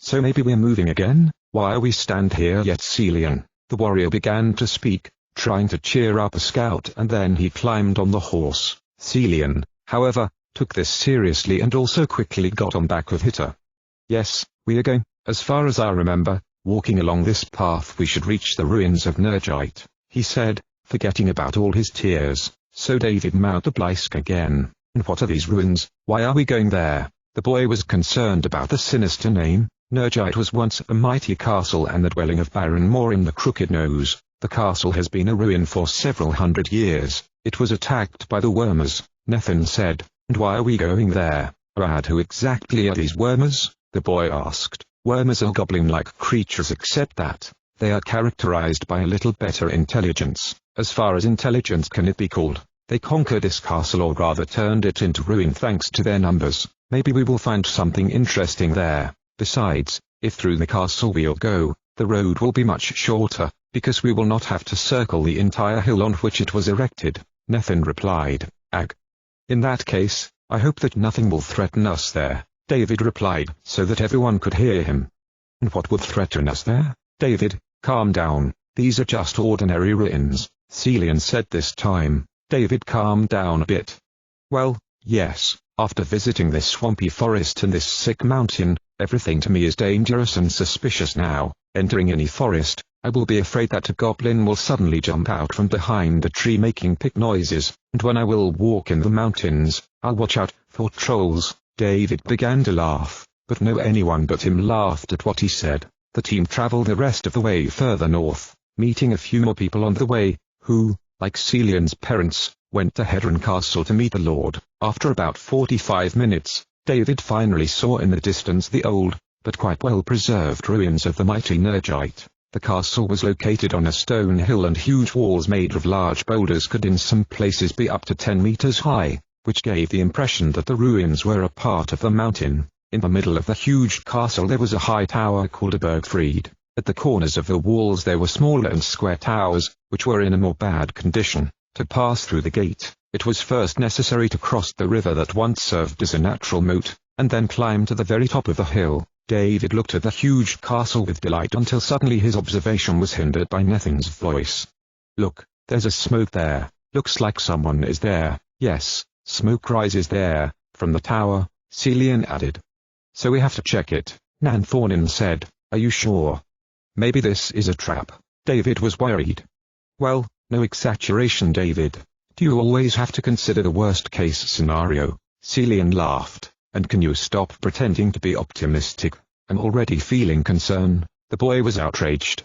So maybe we're moving again? Why we stand here yet, Celian? The warrior began to speak, trying to cheer up a scout, and then he climbed on the horse. Celian, however, took this seriously and also quickly got on back of Hitter. Yes, we are going, as far as I remember, walking along this path we should reach the ruins of Nergite, he said, forgetting about all his tears. So David mounted Blisk again. And what are these ruins? Why are we going there? The boy was concerned about the sinister name. Nergite was once a mighty castle and the dwelling of Baron Morin the Crooked Nose. The castle has been a ruin for several hundred years. It was attacked by the Wormers, Nethin said. And why are we going there? Who exactly are these Wormers? The boy asked. Wormers are goblin-like creatures, except that they are characterized by a little better intelligence, as far as intelligence can it be called. They conquered this castle, or rather turned it into ruin, thanks to their numbers. Maybe we will find something interesting there. Besides, if through the castle we'll go, the road will be much shorter, because we will not have to circle the entire hill on which it was erected. Nethin replied. Ag. In that case, I hope that nothing will threaten us there, David replied, so that everyone could hear him. And what would threaten us there? David, calm down, these are just ordinary ruins, Celian said this time. David calmed down a bit. Well, yes, after visiting this swampy forest and this sick mountain, everything to me is dangerous and suspicious now. Entering any forest, I will be afraid that a goblin will suddenly jump out from behind a tree making pick noises, and when I will walk in the mountains, I'll watch out for trolls. David began to laugh, but no anyone but him laughed at what he said. The team traveled the rest of the way further north, meeting a few more people on the way, who, like Celian's parents, went to Hedron Castle to meet the Lord. After about 45 minutes, David finally saw in the distance the old, but quite well-preserved ruins of the mighty Nergite. The castle was located on a stone hill, and huge walls made of large boulders could in some places be up to 10 meters high, which gave the impression that the ruins were a part of the mountain. In the middle of the huge castle there was a high tower called a Bergfried. At the corners of the walls there were smaller and square towers, which were in a more bad condition. To pass through the gate, it was first necessary to cross the river that once served as a natural moat, and then climb to the very top of the hill. David looked at the huge castle with delight until suddenly his observation was hindered by Nethin's voice. Look, there's a smoke there. Looks like someone is there. Yes, smoke rises there, from the tower, Celian added. So we have to check it, Nanthornin said. Are you sure? Maybe this is a trap. David was worried. Well, no exaggeration, David. Do you always have to consider the worst-case scenario? Celian laughed. And can you stop pretending to be optimistic? I'm already feeling concern. The boy was outraged.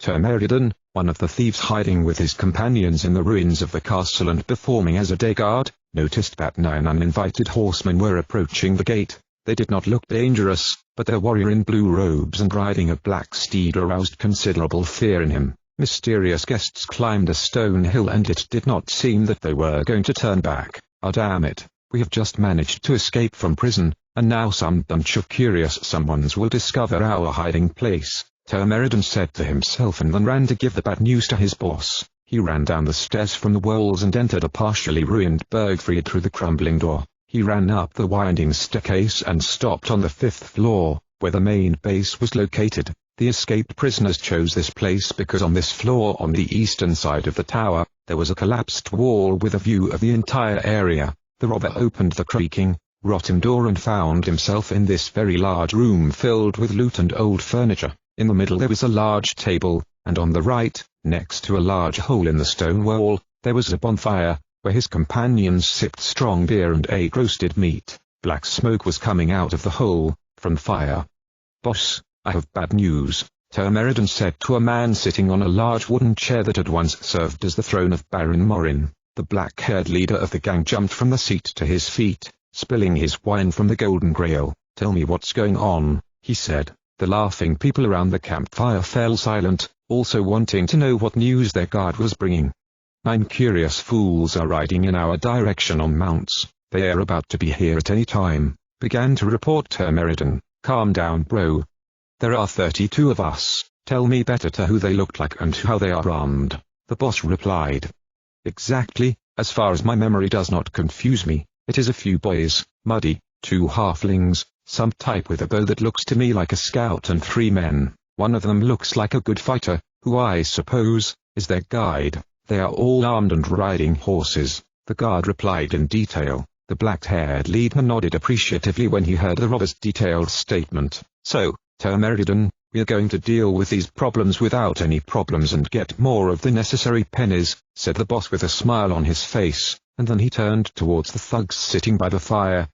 Termeridon, one of the thieves hiding with his companions in the ruins of the castle and performing as a day guard, noticed that 9 uninvited horsemen were approaching the gate. They did not look dangerous, but their warrior in blue robes and riding a black steed aroused considerable fear in him. Mysterious guests climbed a stone hill, and it did not seem that they were going to turn back. Ah, damn it. We have just managed to escape from prison, and now some bunch of curious someones will discover our hiding place, Termeridon said to himself, and then ran to give the bad news to his boss. He ran down the stairs from the walls and entered a partially ruined Bergfried through the crumbling door. He ran up the winding staircase and stopped on the 5th floor, where the main base was located. The escaped prisoners chose this place because on this floor on the eastern side of the tower, there was a collapsed wall with a view of the entire area. The robber opened the creaking, rotten door and found himself in this very large room filled with loot and old furniture. In the middle there was a large table, and on the right, next to a large hole in the stone wall, there was a bonfire, where his companions sipped strong beer and ate roasted meat. Black smoke was coming out of the hole, from the fire. Boss, I have bad news, Termeridon said to a man sitting on a large wooden chair that had once served as the throne of Baron Morin. The black-haired leader of the gang jumped from the seat to his feet, spilling his wine from the golden grail. Tell me what's going on, he said. The laughing people around the campfire fell silent, also wanting to know what news their guard was bringing. 9 curious fools are riding in our direction on mounts. They are about to be here at any time, began to report Termeridon. Calm down, bro. There are 32 of us. Tell me better to who they look like and how they are armed, the boss replied. Exactly, as far as my memory does not confuse me, it is a few boys, Muddy, 2 halflings, Some type with a bow that looks to me like a scout, and 3 men. One of them looks like a good fighter, who I suppose is their guide. They are all armed and riding horses." The guard replied in detail. The black-haired leader nodded appreciatively when he heard the robber's detailed statement. "So, TWOU, we're going to deal with these problems without any problems and get more of the necessary pennies," said the boss with a smile on his face, and then he turned towards the thugs sitting by the fire.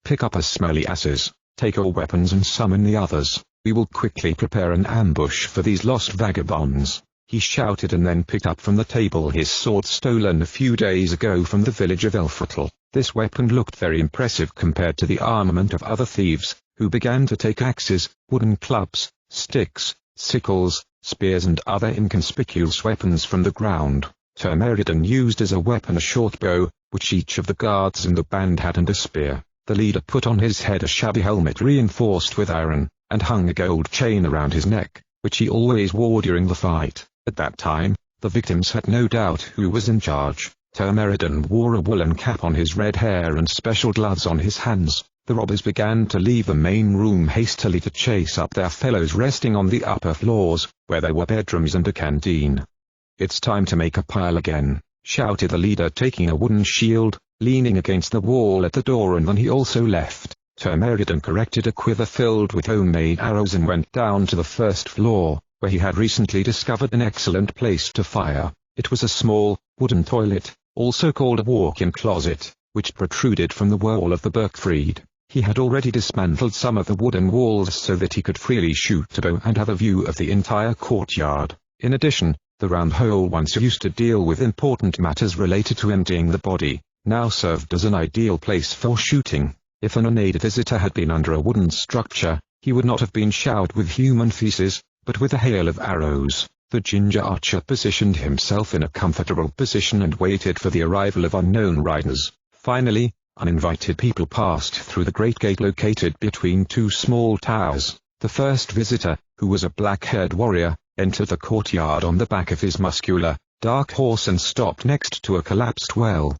"Pick up as smelly asses, take your weapons and summon the others. We will quickly prepare an ambush for these lost vagabonds," he shouted, and then picked up from the table his sword stolen a few days ago from the village of Elfrittle. This weapon looked very impressive compared to the armament of other thieves, who began to take axes, wooden clubs, sticks, sickles, spears and other inconspicuous weapons from the ground. TWOU used as a weapon a short bow, which each of the guards in the band had, and a spear. The leader put on his head a shabby helmet reinforced with iron, and hung a gold chain around his neck, which he always wore during the fight. At that time, the victims had no doubt who was in charge. TWOU wore a woolen cap on his red hair and special gloves on his hands. The robbers began to leave the main room hastily to chase up their fellows resting on the upper floors, where there were bedrooms and a canteen. "It's time to make a pile again," shouted the leader, taking a wooden shield, leaning against the wall at the door, and then he also left. TWOU corrected a quiver filled with homemade arrows and went down to the first floor, where he had recently discovered an excellent place to fire. It was a small, wooden toilet, also called a walk-in closet, which protruded from the wall of the Bergfried. He had already dismantled some of the wooden walls so that he could freely shoot a bow and have a view of the entire courtyard. In addition, the round hole once used to deal with important matters related to emptying the body, now served as an ideal place for shooting. If an unaided visitor had been under a wooden structure, he would not have been showered with human feces, but with a hail of arrows. The ginger archer positioned himself in a comfortable position and waited for the arrival of unknown riders. Finally, uninvited people passed through the great gate located between 2 small towers. The first visitor, who was a black-haired warrior, entered the courtyard on the back of his muscular, dark horse and stopped next to a collapsed well.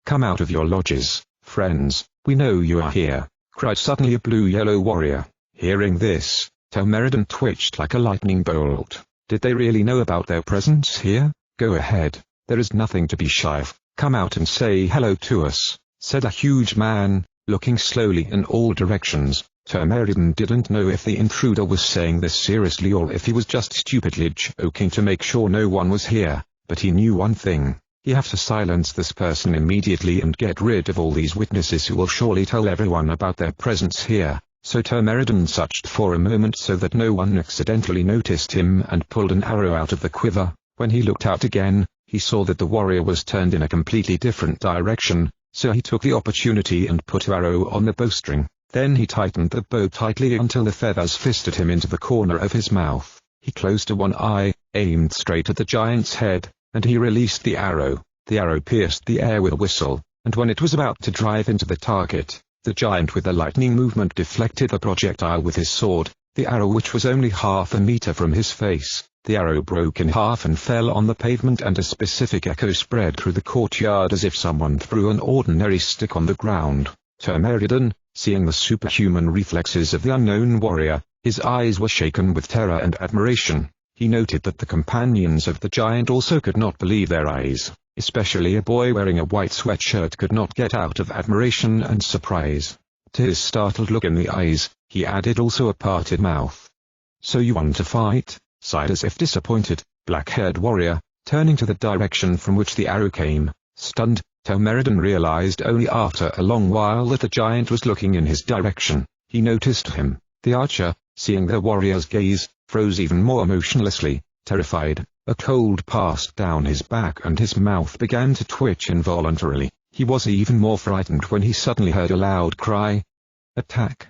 "Come out of your lodges, friends, we know you are here," cried suddenly a blue-yellow warrior. Hearing this, TWOU twitched like a lightning bolt. Did they really know about their presence here? "Go ahead, there is nothing to be shy of. Come out and say hello to us," said a huge man, looking slowly in all directions. TWOU didn't know if the intruder was saying this seriously or if he was just stupidly joking to make sure no one was here, but he knew one thing. He had to silence this person immediately and get rid of all these witnesses who will surely tell everyone about their presence here. So TWOU searched for a moment so that no one accidentally noticed him and pulled an arrow out of the quiver. When he looked out again, he saw that the warrior was turned in a completely different direction, so he took the opportunity and put the arrow on the bowstring. Then he tightened the bow tightly until the feathers fisted him into the corner of his mouth. He closed one eye, aimed straight at the giant's head, and he released the arrow. The arrow pierced the air with a whistle, and when it was about to drive into the target, the giant with a lightning movement deflected the projectile with his sword, the arrow which was only half a meter from his face. The arrow broke in half and fell on the pavement, and a specific echo spread through the courtyard as if someone threw an ordinary stick on the ground. TWOU, seeing the superhuman reflexes of the unknown warrior, his eyes were shaken with terror and admiration. He noted that the companions of the giant also could not believe their eyes. Especially a boy wearing a white sweatshirt could not get out of admiration and surprise. To his startled look in the eyes, he added also a parted mouth. "So you want to fight?" sighed as if disappointed, black-haired warrior, turning to the direction from which the arrow came. Stunned, TWOU realized only after a long while that the giant was looking in his direction. He noticed him. The archer, seeing the warrior's gaze, froze even more motionlessly, terrified. A cold passed down his back and his mouth began to twitch involuntarily. He was even more frightened when he suddenly heard a loud cry. "Attack!"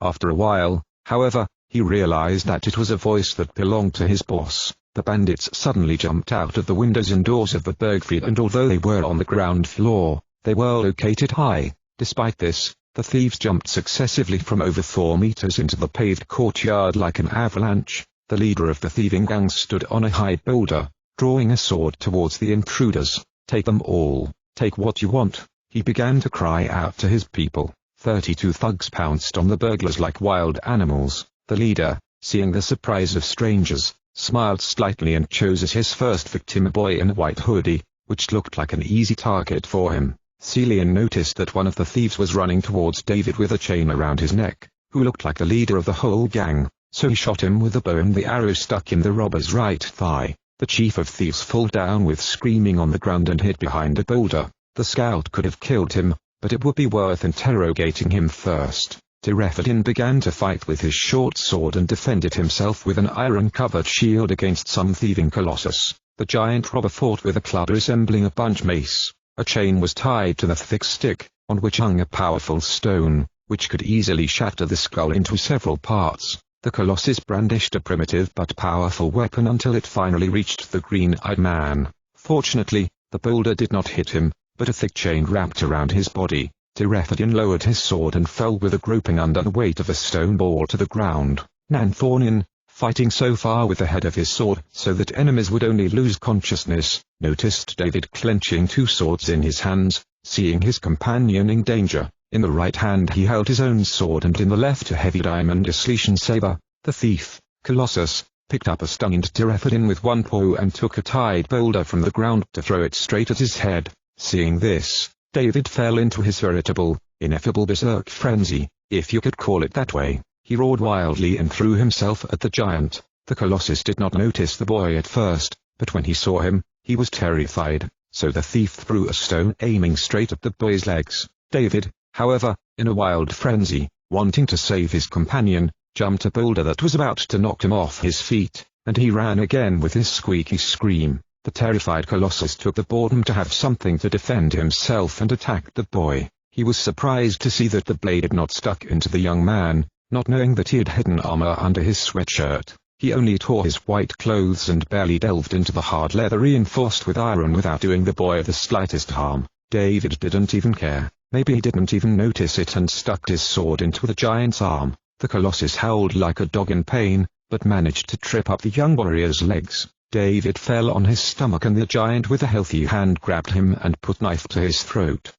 After a while, however, he realized that it was a voice that belonged to his boss. The bandits suddenly jumped out of the windows and doors of the Bergfried, and although they were on the ground floor, they were located high. Despite this, the thieves jumped successively from over 4 meters into the paved courtyard like an avalanche. The leader of the thieving gang stood on a high boulder, drawing a sword towards the intruders. "Take them all, take what you want," he began to cry out to his people. 32 thugs pounced on the burglars like wild animals. The leader, seeing the surprise of strangers, smiled slightly and chose as his first victim a boy in a white hoodie, which looked like an easy target for him. Cillian noticed that one of the thieves was running towards David with a chain around his neck, who looked like the leader of the whole gang, so he shot him with the bow and the arrow stuck in the robber's right thigh. The chief of thieves fell down with screaming on the ground and hid behind a boulder. The scout could have killed him, but it would be worth interrogating him first. TWOU began to fight with his short sword and defended himself with an iron-covered shield against some thieving colossus. The giant robber fought with a club resembling a bunch mace. A chain was tied to the thick stick, on which hung a powerful stone, which could easily shatter the skull into several parts. The colossus brandished a primitive but powerful weapon until it finally reached the green-eyed man. Fortunately, the boulder did not hit him, but a thick chain wrapped around his body. TWOU lowered his sword and fell with a groping under the weight of a stone ball to the ground. Nanthonin, fighting so far with the head of his sword so that enemies would only lose consciousness, noticed David clenching two swords in his hands, seeing his companion in danger. In the right hand he held his own sword and in the left a heavy diamond Isletian saber. The thief, Colossus, picked up a stunned TWOU with one paw and took a tied boulder from the ground to throw it straight at his head. Seeing this, David fell into his veritable, ineffable berserk frenzy, if you could call it that way. He roared wildly and threw himself at the giant. The Colossus did not notice the boy at first, but when he saw him, he was terrified, so the thief threw a stone aiming straight at the boy's legs. David, however, in a wild frenzy, wanting to save his companion, jumped a boulder that was about to knock him off his feet, and he ran again with his squeaky scream. The terrified Colossus took the boredom to have something to defend himself and attacked the boy. He was surprised to see that the blade had not stuck into the young man, not knowing that he had hidden armor under his sweatshirt. He only tore his white clothes and barely delved into the hard leather reinforced with iron without doing the boy the slightest harm. David didn't even care. Maybe he didn't even notice it and stuck his sword into the giant's arm. The Colossus howled like a dog in pain, but managed to trip up the young warrior's legs. David fell on his stomach and the giant with a healthy hand grabbed him and put knife to his throat.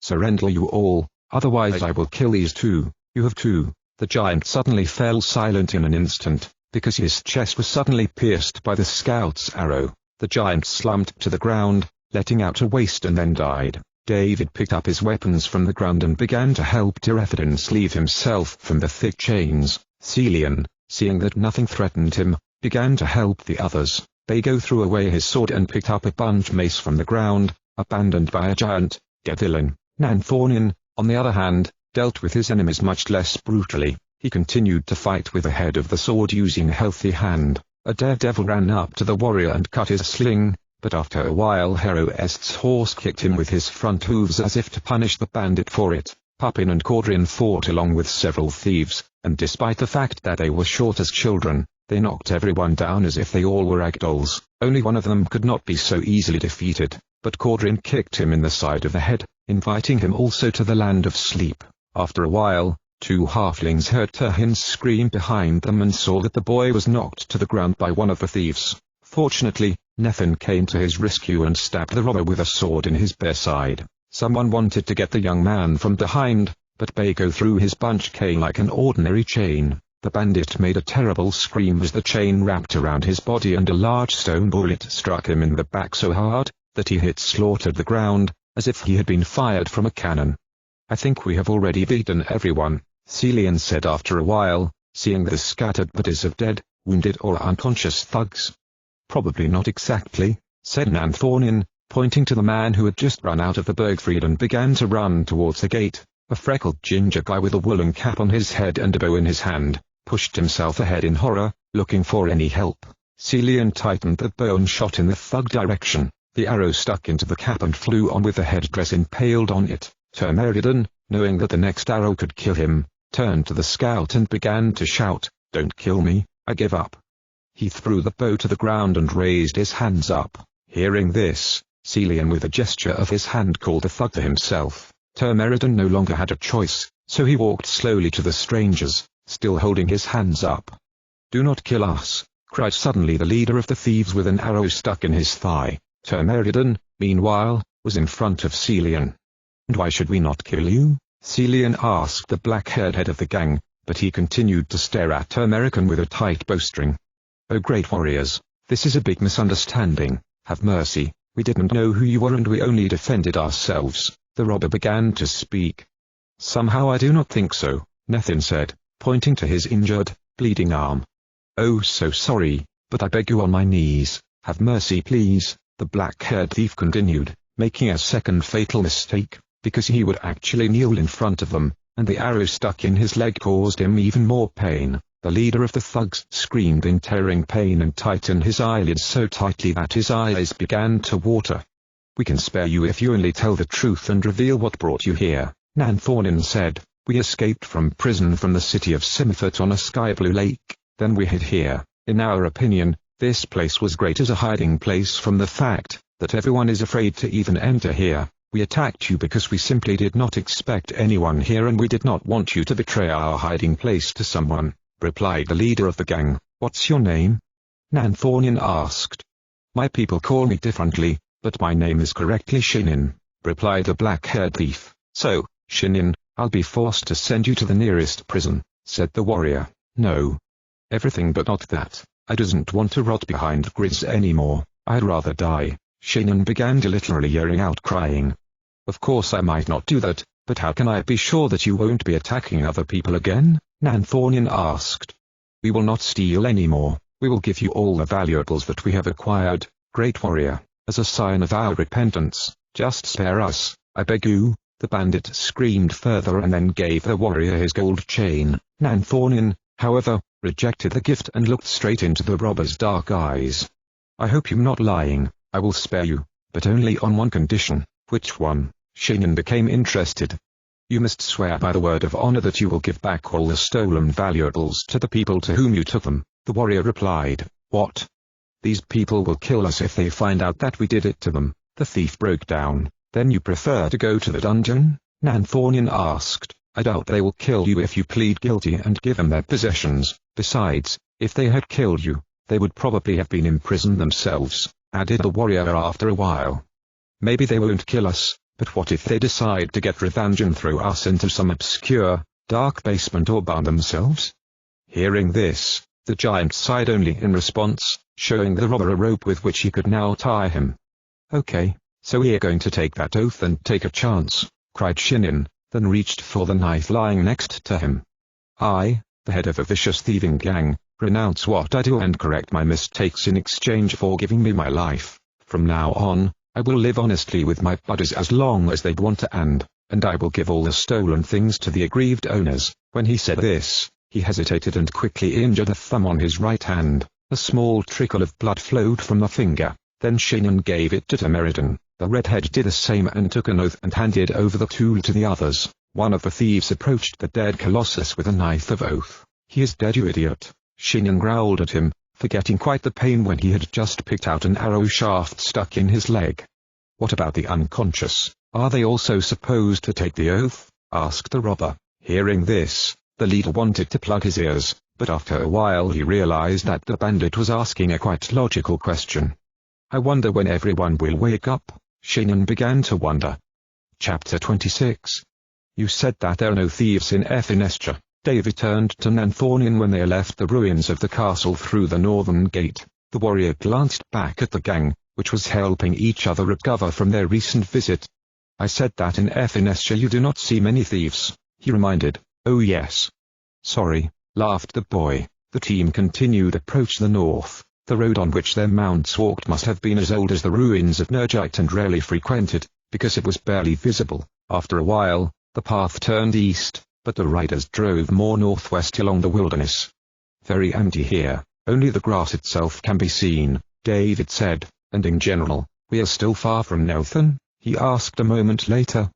"Surrender you all, otherwise I will kill these two. You have two." The giant suddenly fell silent in an instant, because his chest was suddenly pierced by the scout's arrow. The giant slumped to the ground, letting out a waste and then died. David picked up his weapons from the ground and began to help TWOU sleeve himself from the thick chains. Cillian, seeing that nothing threatened him, began to help the others. Bago threw away his sword and picked up a bunch mace from the ground, abandoned by a giant, Devillin. Nanthonin, on the other hand, dealt with his enemies much less brutally. He continued to fight with the head of the sword using a healthy hand. A daredevil ran up to the warrior and cut his sling, but after a while Heroest's horse kicked him with his front hooves as if to punish the bandit for it. Pupin and Cordrin fought along with several thieves, and despite the fact that they were short as children, they knocked everyone down as if they all were ragdolls. Only one of them could not be so easily defeated, but Cordrin kicked him in the side of the head, inviting him also to the land of sleep. After a while, two halflings heard Turhin scream behind them and saw that the boy was knocked to the ground by one of the thieves. Fortunately, Nethin came to his rescue and stabbed the robber with a sword in his bare side. Someone wanted to get the young man from behind, but Bago threw his bunch cane like an ordinary chain. The bandit made a terrible scream as the chain wrapped around his body and a large stone bullet struck him in the back so hard, that he hit slaughtered the ground, as if he had been fired from a cannon. "I think we have already beaten everyone," Cillian said after a while, seeing the scattered bodies of dead, wounded or unconscious thugs. "Probably not exactly," said Nanthonin, pointing to the man who had just run out of the Bergfried and began to run towards the gate. A freckled ginger guy with a woolen cap on his head and a bow in his hand pushed himself ahead in horror, looking for any help. Cillian tightened the bow and shot in the thug direction. The arrow stuck into the cap and flew on with the headdress impaled on it. Termeridon, knowing that the next arrow could kill him, turned to the scout and began to shout, "Don't kill me, I give up." He threw the bow to the ground and raised his hands up. Hearing this, Cillian with a gesture of his hand called the thug to himself. Termeridon no longer had a choice, so he walked slowly to the strangers, still holding his hands up. "Do not kill us," cried suddenly the leader of the thieves with an arrow stuck in his thigh. Termeridon, meanwhile, was in front of Cillian. "And why should we not kill you?" Celian asked the black-haired head of the gang, but he continued to stare at American with a tight bowstring. "Oh great warriors, this is a big misunderstanding, have mercy, we didn't know who you were and we only defended ourselves," the robber began to speak. "Somehow I do not think so," Nathan said, pointing to his injured, bleeding arm. "Oh so sorry, but I beg you on my knees, have mercy please," the black-haired thief continued, making a second fatal mistake, because he would actually kneel in front of them, and the arrow stuck in his leg caused him even more pain. The leader of the thugs screamed in tearing pain and tightened his eyelids so tightly that his eyes began to water. "We can spare you if you only tell the truth and reveal what brought you here," Nanthonin said. "We escaped from prison from the city of Simifort on a sky-blue lake, then we hid here. In our opinion, this place was great as a hiding place from the fact that everyone is afraid to even enter here. We attacked you because we simply did not expect anyone here and we did not want you to betray our hiding place to someone," replied the leader of the gang. "What's your name?" Nanthonin asked. "My people call me differently, but my name is correctly Shinin," replied the black-haired thief. "So, Shinin, I'll be forced to send you to the nearest prison," said the warrior. "No. Everything but not that. I doesn't want to rot behind grids anymore, I'd rather die," Shinin began to literally yelling out crying. "Of course I might not do that, but how can I be sure that you won't be attacking other people again?" Nanthonin asked. "We will not steal anymore, we will give you all the valuables that we have acquired, great warrior, as a sign of our repentance. Just spare us, I beg you," the bandit screamed further and then gave the warrior his gold chain. Nanthonin, however, rejected the gift and looked straight into the robber's dark eyes. "I hope you're not lying, I will spare you, but only on one condition." "Which one?" Shinin became interested. "You must swear by the word of honor that you will give back all the stolen valuables to the people to whom you took them," the warrior replied. "What? These people will kill us if they find out that we did it to them," the thief broke down. "Then you prefer to go to the dungeon?" Nanthonin asked. "I doubt they will kill you if you plead guilty and give them their possessions. Besides, if they had killed you, they would probably have been imprisoned themselves," added the warrior after a while. "Maybe they won't kill us, but what if they decide to get revenge and throw us into some obscure, dark basement or burn themselves?" Hearing this, the giant sighed only in response, showing the robber a rope with which he could now tie him. "Okay, so we're going to take that oath and take a chance," cried Shinin, then reached for the knife lying next to him. "I, the head of a vicious thieving gang, renounce what I do and correct my mistakes in exchange for giving me my life. From now on, I will live honestly with my buddies as long as they want to and I will give all the stolen things to the aggrieved owners." When he said this, he hesitated and quickly injured a thumb on his right hand. A small trickle of blood flowed from the finger. Then Shinin gave it to Meriden. The redhead did the same and took an oath and handed over the tool to the others. One of the thieves approached the dead colossus with a knife of oath. "He is dead, you idiot," Shinin growled at him, forgetting quite the pain when he had just picked out an arrow shaft stuck in his leg. "What about the unconscious? Are they also supposed to take the oath?" asked the robber. Hearing this, the leader wanted to plug his ears, but after a while he realized that the bandit was asking a quite logical question. "I wonder when everyone will wake up," Shinin began to wonder. Chapter 26. "You said that there are no thieves in Efinestra." David turned to Nanthonin when they left the ruins of the castle through the northern gate. The warrior glanced back at the gang, which was helping each other recover from their recent visit. "I said that in Efinestra you do not see many thieves," he reminded. "Oh yes. Sorry," laughed the boy. The team continued approach the north. The road on which their mounts walked must have been as old as the ruins of Nergite and rarely frequented, because it was barely visible. After a while, the path turned east, but the riders drove more northwest along the wilderness. "Very empty here, only the grass itself can be seen," David said, "and in general, we are still far from Nelthan?" he asked a moment later.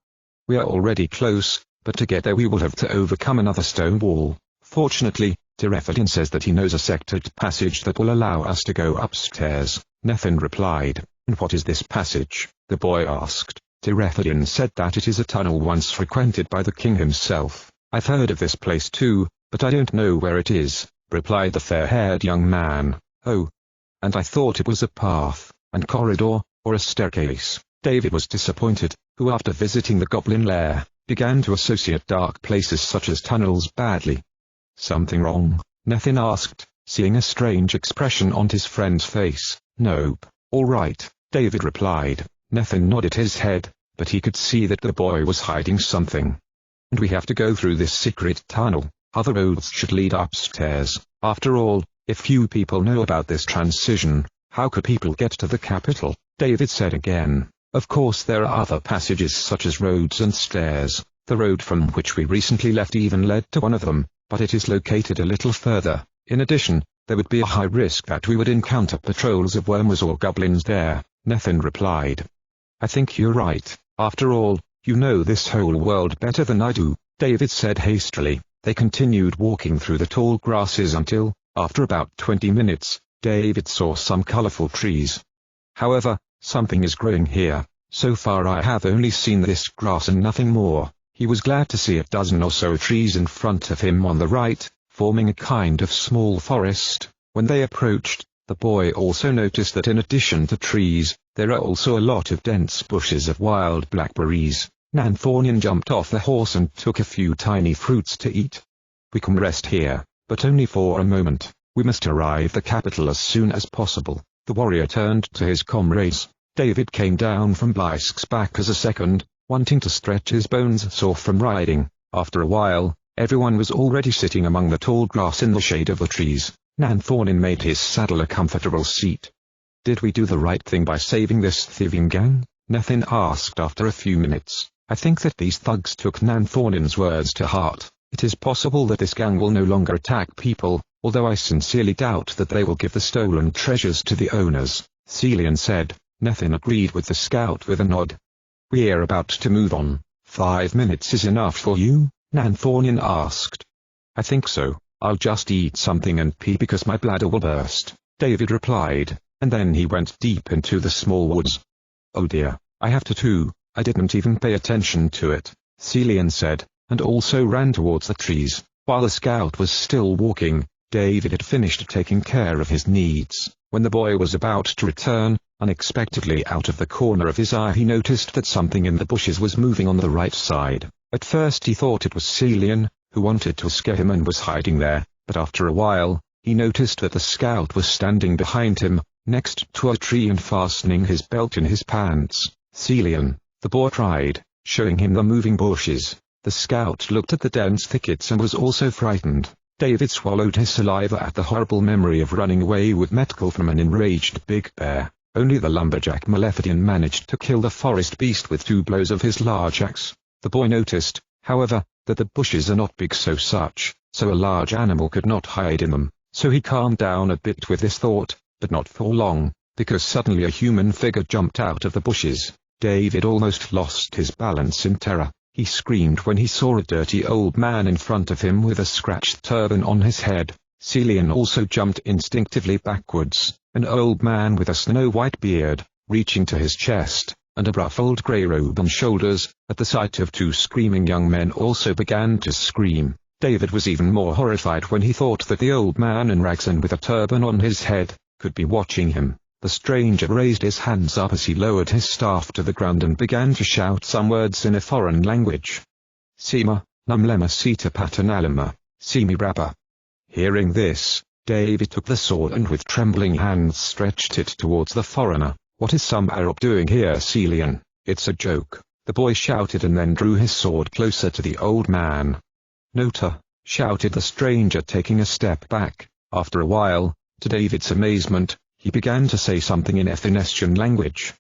"We are already close, but to get there we will have to overcome another stone wall. Fortunately, Tirefadin says that he knows a sectored passage that will allow us to go upstairs," Nathan replied. "And what is this passage?" the boy asked. Tirefadin said that it is a tunnel once frequented by the king himself. "I've heard of this place too, but I don't know where it is," replied the fair-haired young man. "Oh. And I thought it was a path, and corridor, or a staircase." David was disappointed, who after visiting the goblin lair, began to associate dark places such as tunnels badly. "Something wrong?" Nathan asked, seeing a strange expression on his friend's face. "Nope, all right," David replied. Nathan nodded his head, but he could see that the boy was hiding something. "And we have to go through this secret tunnel. Other roads should lead upstairs. After all, if few people know about this transition, how could people get to the capital?" David said again. "Of course there are other passages such as roads and stairs. The road from which we recently left even led to one of them, but it is located a little further. In addition, there would be a high risk that we would encounter patrols of worms or goblins there," Nathan replied. "I think you're right. After all, you know this whole world better than I do," David said hastily. They continued walking through the tall grasses until, after about 20 minutes, David saw some colorful trees. "However, something is growing here. So far I have only seen this grass and nothing more." He was glad to see a dozen or so trees in front of him on the right, forming a kind of small forest. When they approached, the boy also noticed that in addition to trees, there are also a lot of dense bushes of wild blackberries. Nanthornian jumped off the horse and took a few tiny fruits to eat. "We can rest here, but only for a moment. We must arrive the capital as soon as possible." The warrior turned to his comrades. David came down from Blysk's back as a second, wanting to stretch his bones sore from riding. After a while, everyone was already sitting among the tall grass in the shade of the trees. Nanthornian made his saddle a comfortable seat. "Did we do the right thing by saving this thieving gang?" Nathan asked after a few minutes. "I think that these thugs took Nanthornian's words to heart. It is possible that this gang will no longer attack people, although I sincerely doubt that they will give the stolen treasures to the owners," Celian said. Nathan agreed with the scout with a nod. "We're about to move on. 5 minutes is enough for you?" Nanthornian asked. "I think so. I'll just eat something and pee because my bladder will burst," David replied, and then he went deep into the small woods. "Oh dear, I have to too. I didn't even pay attention to it," Celian said, and also ran towards the trees. While the scout was still walking, David had finished taking care of his needs. When the boy was about to return, unexpectedly out of the corner of his eye he noticed that something in the bushes was moving on the right side. At first he thought it was Celian, who wanted to scare him and was hiding there, but after a while, he noticed that the scout was standing behind him, next to a tree and fastening his belt in his pants. "Celian," the boy cried, showing him the moving bushes. The scout looked at the dense thickets and was also frightened. David swallowed his saliva at the horrible memory of running away with Metcalf from an enraged big bear. Only the lumberjack Maleficent managed to kill the forest beast with 2 blows of his large axe. The boy noticed, however, that the bushes are not big so a large animal could not hide in them, so he calmed down a bit with this thought, but not for long, because suddenly a human figure jumped out of the bushes. David almost lost his balance in terror. He screamed when he saw a dirty old man in front of him with a scratched turban on his head. Celian also jumped instinctively backwards, an old man with a snow-white beard, reaching to his chest, and a ruffled grey robe on shoulders. At the sight of 2 screaming young men also began to scream. David was even more horrified when he thought that the old man in rags and with a turban on his head could be watching him. The stranger raised his hands up as he lowered his staff to the ground and began to shout some words in a foreign language. "Sima, numlema sita patanalama, simi rappa." Hearing this, David took the sword and with trembling hands stretched it towards the foreigner. "What is some Arab doing here, Celian? It's a joke," the boy shouted and then drew his sword closer to the old man. "Nota," shouted the stranger taking a step back. After a while, to David's amazement, he began to say something in Efinestian language.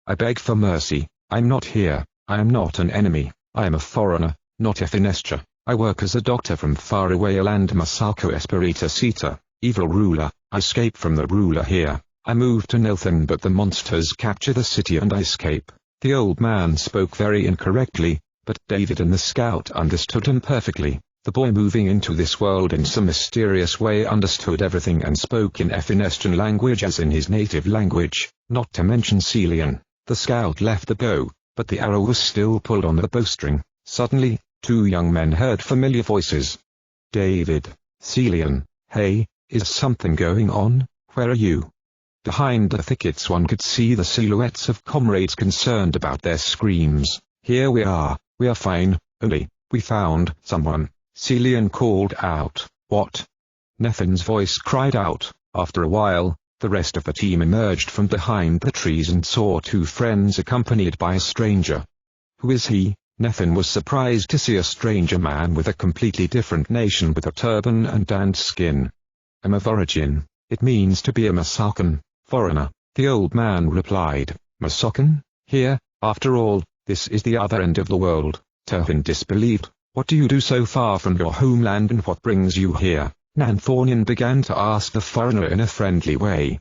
"I beg for mercy, I'm not here, I am not an enemy, I am a foreigner, not Efinestia. I work as a doctor from faraway land Masako Esperita Sita, evil ruler. I escape from the ruler here. I move to Nelthan but the monsters capture the city and I escape." The old man spoke very incorrectly, but David and the scout understood him perfectly. The boy moving into this world in some mysterious way understood everything and spoke in Efinestian language as in his native language, not to mention Celian. The scout left the bow, but the arrow was still pulled on the bowstring. Suddenly, 2 young men heard familiar voices. "David, Celian, hey, is something going on? Where are you?" Behind the thickets one could see the silhouettes of comrades concerned about their screams. "Here we are fine, Only, we found someone, Celian called out. What? Nathan's voice cried out. After a while, the rest of the team emerged from behind the trees and saw two friends accompanied by a stranger. Who is he? Nathan was surprised to see a stranger man with a completely different nation with a turban and tanned skin. I'm of origin. It means to be a Masakan, foreigner, the old man replied. Masakan? Here, after all, this is the other end of the world. Terhin disbelieved. What do you do so far from your homeland and what brings you here? Nanthaunian began to ask the foreigner in a friendly way.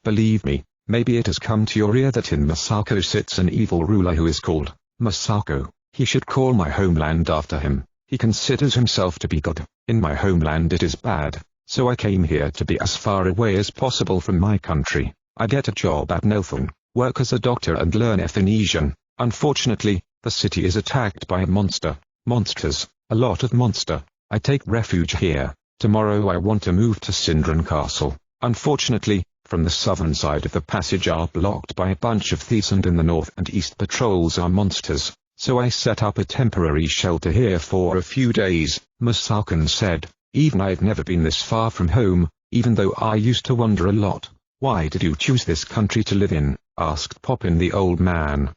Believe me, maybe it has come to your ear that in Masako sits an evil ruler who is called Masako. He should call my homeland after him. He considers himself to be God. In my homeland it is bad, so I came here to be as far away as possible from my country. I get a job at Nelthon, work as a doctor and learn Athanasian. Unfortunately, the city is attacked by a monster. Monsters, a lot of monster. I take refuge here. Tomorrow I want to move to Sindran Castle. Unfortunately, from the southern side of the passage are blocked by a bunch of thieves and in the north and east patrols are monsters, so I set up a temporary shelter here for a few days. Masakan said, even I've never been this far from home, even though I used to wander a lot. Why did you choose this country to live in? Asked Popin the old man.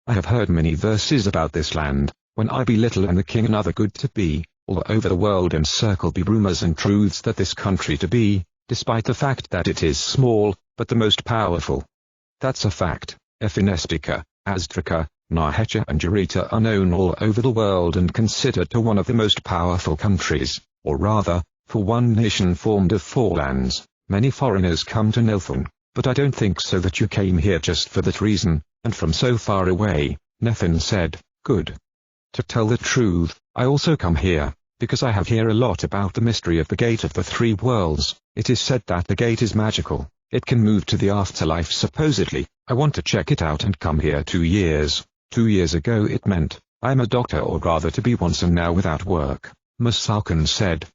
I have heard many verses about this land. When I be little and the king and other good to be, all over the world encircle be rumors and truths that this country to be, despite the fact that it is small, but the most powerful. That's a fact. Ephinestica, Aztraca, Nahecha and Jurita are known all over the world and considered to one of the most powerful countries, or rather, for one nation formed of four lands. Many foreigners come to Nelthon, but I don't think so that you came here just for that reason, and from so far away. Nathan said, good. To tell the truth, I also come here, because I have heard a lot about the mystery of the Gate of the Three Worlds. It is said that the gate is magical. It can move to the afterlife supposedly. I want to check it out and come here 2 years. 2 years ago it meant, I'm a doctor or rather to be once and now without work. Masakan said.